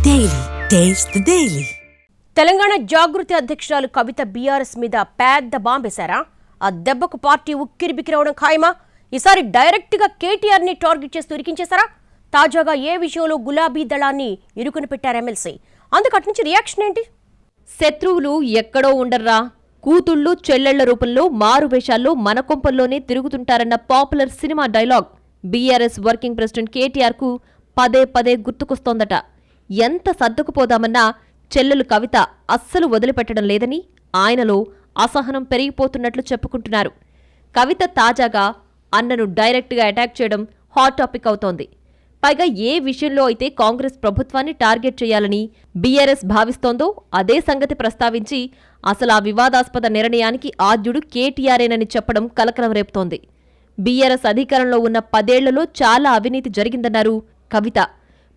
Daily taste the daily. Telangana Jagruthi అధ్యక్షురాలు Kavitha BRS మీద పెద్ద బాంబేశారా? ఆ దెబ్బకు పార్టీ ఉక్కిరిబిక్కిరవడం ఖాయమా? ఈసారి డైరెక్ట్ గా కేటీఆర్ ని టార్గెట్ చేస్తూ ఇరికించేశారా? తాజాగా ఏ విషయంలో గులాబీ దళాన్ని ఇరుకుని పెట్టారు ఎమ్మెల్సీ? అందుకటి నుంచి రియాక్షన్ ఏంటి? శత్రువులు ఎక్కడో ఉండర్రా, కూతుళ్ళు చెల్లెళ్ల రూపంలో మారువేషాల్లో మన కొంపల్లోనే తిరుగుతుంటారన్న popular cinema dialogue BRS working president KTR కు పదే పదే గుర్తుకొస్తోందట. ఎంత సర్దుకుపోదామన్నా చెల్లెలు కవిత అస్సలు వదిలిపెట్టడం లేదని ఆయనలో అసహనం పెరిగిపోతున్నట్లు చెప్పుకుంటున్నారు. కవిత తాజాగా అన్నను డైరెక్ట్గా అటాక్ చేయడం హాట్ టాపిక్ అవుతోంది. పైగా ఏ విషయంలో అయితే కాంగ్రెస్ ప్రభుత్వాన్ని టార్గెట్ చేయాలని బీఆర్ఎస్ భావిస్తోందో అదే సంగతి ప్రస్తావించి అసలు ఆ వివాదాస్పద నిర్ణయానికి ఆద్యుడు కేటీఆర్ఏనని చెప్పడం కలకలం రేపుతోంది. బీఆర్ఎస్ అధికారంలో ఉన్న 10 ఏళ్లలో చాలా అవినీతి జరిగిందన్నారు కవిత.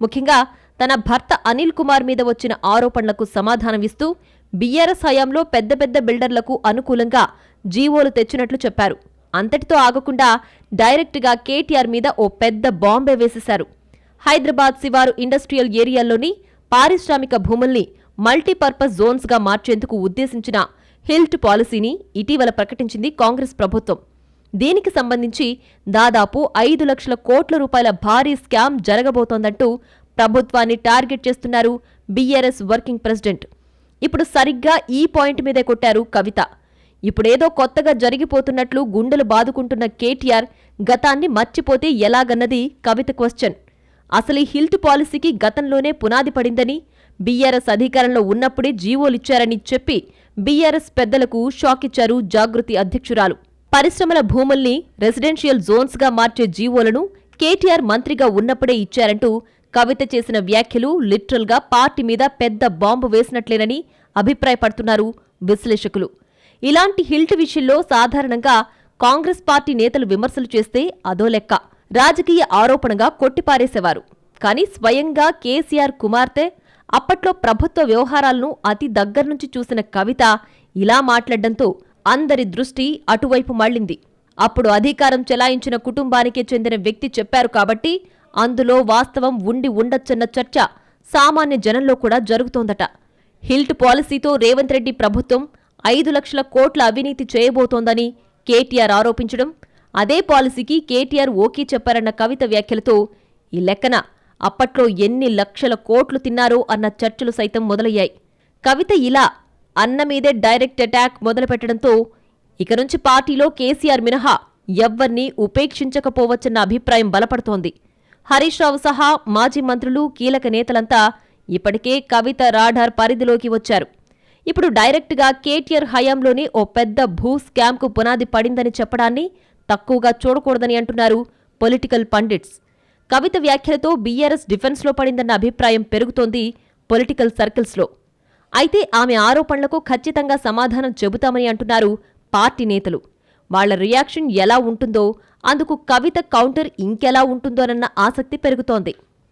ముఖ్యంగా తన భర్త అనిల్ కుమార్ మీద వచ్చిన ఆరోపణలకు సమాధానమిస్తూ బీఆర్ఎస్ హయాంలో పెద్ద పెద్ద బిల్డర్లకు అనుకూలంగా జీవోలు తెచ్చినట్లు చెప్పారు. అంతటితో ఆగకుండా డైరెక్ట్గా కేటీఆర్ మీద ఓ పెద్ద బాంబే వేసేశారు. హైదరాబాద్ శివారు ఇండస్ట్రియల్ ఏరియాల్లోని పారిశ్రామిక భూముల్ని మల్టీపర్పస్ జోన్స్గా మార్చేందుకు ఉద్దేశించిన హిల్ట్ పాలసీని ఇటీవల ప్రకటించింది కాంగ్రెస్ ప్రభుత్వం. దీనికి సంబంధించి దాదాపు 5 లక్షల కోట్ల రూపాయల భారీ స్కామ్ జరగబోతోందంటూ ప్రభుత్వాన్ని టార్గెట్ చేస్తున్నారు బీఆర్ఎస్ వర్కింగ్ ప్రెసిడెంట్. ఇప్పుడు సరిగ్గా ఈ పాయింట్ మీదే కొట్టారు కవిత. ఇప్పుడేదో కొత్తగా జరిగిపోతున్నట్లు గుండెలు బాదుకుంటున్న కేటీఆర్ గతాన్ని మర్చిపోతే ఎలాగన్నది కవిత క్వశ్చన్. అసలు ఈ హిల్ట్ పాలసీకి గతంలోనే పునాది పడిందని, బీఆర్ఎస్ అధికారంలో ఉన్నప్పుడే జీవోలిచ్చారని చెప్పి బీఆర్ఎస్ పెద్దలకు షాక్ ఇచ్చారు జాగృతి అధ్యక్షురాలు. పరిశ్రమల భూముల్ని రెసిడెన్షియల్ జోన్స్గా మార్చే జీవోలను కేటీఆర్ మంత్రిగా ఉన్నప్పుడే ఇచ్చారంటూ కవిత చేసిన వ్యాఖ్యలు లిటరల్గా పార్టీ మీద పెద్ద బాంబు వేసినట్లేనని అభిప్రాయపడుతున్నారు విశ్లేషకులు. ఇలాంటి హిల్ట్ విషయంలో సాధారణంగా కాంగ్రెస్ పార్టీ నేతలు విమర్శలు చేస్తే అదో లెక్క, రాజకీయ ఆరోపణగా కొట్టిపారేసేవారు. కానీ స్వయంగా కేసీఆర్ కుమార్తె, అప్పట్లో ప్రభుత్వ వ్యవహారాలను అతి దగ్గర్నుంచి చూసిన కవిత ఇలా మాట్లాడడంతో అందరి దృష్టి అటువైపు మళ్లింది. అప్పుడు అధికారం చెలాయించిన కుటుంబానికే చెందిన వ్యక్తి చెప్పారు కాబట్టి అందులో వాస్తవం ఉండి ఉండొచ్చన్న చర్చ సామాన్య జనంలో కూడా జరుగుతోందట. హిల్ట్ పాలసీతో రేవంత్ రెడ్డి ప్రభుత్వం 5 లక్షల కోట్ల అవినీతి చేయబోతోందని కేటీఆర్ ఆరోపించడం, అదే పాలసీకి కేటీఆర్ ఓకే చెప్పారన్న కవిత వ్యాఖ్యలతో ఈ లెక్కన అప్పట్లో ఎన్ని లక్షల కోట్లు తిన్నారో అన్న చర్చలు సైతం మొదలయ్యాయి. కవిత ఇలా అన్న మీదే డైరెక్ట్ అటాక్ మొదలుపెట్టడంతో ఇక నుంచి పార్టీలో కేసీఆర్ మినహా ఎవ్వర్నీ ఉపేక్షించకపోవచ్చన్న అభిప్రాయం బలపడుతోంది. హరీష్ రావు సహా మాజీ మంత్రులు, కీలక నేతలంతా ఇప్పటికే కవిత రాడార్ పరిధిలోకి వచ్చారు. ఇప్పుడు డైరెక్ట్గా కేటీఆర్ హయాంలోనే ఓ పెద్ద భూ స్కామ్కు పునాది పడిందని చెప్పడాన్ని తక్కువగా చూడకూడదని అంటున్నారు పొలిటికల్ పండిట్స్. కవిత వ్యాఖ్యలతో బీఆర్ఎస్ డిఫెన్స్లో పడిందన్న అభిప్రాయం పెరుగుతోంది పొలిటికల్ సర్కిల్స్లో. అయితే ఆమె ఆరోపణలకు ఖచ్చితంగా సమాధానం చెబుతామని అంటున్నారు పార్టీ నేతలు. వాళ్ల రియాక్షన్ ఎలా ఉంటుందో, అందుకు కవిత కౌంటర్ ఇంకెలా ఉంటుందోనన్న ఆసక్తి పెరుగుతోంది.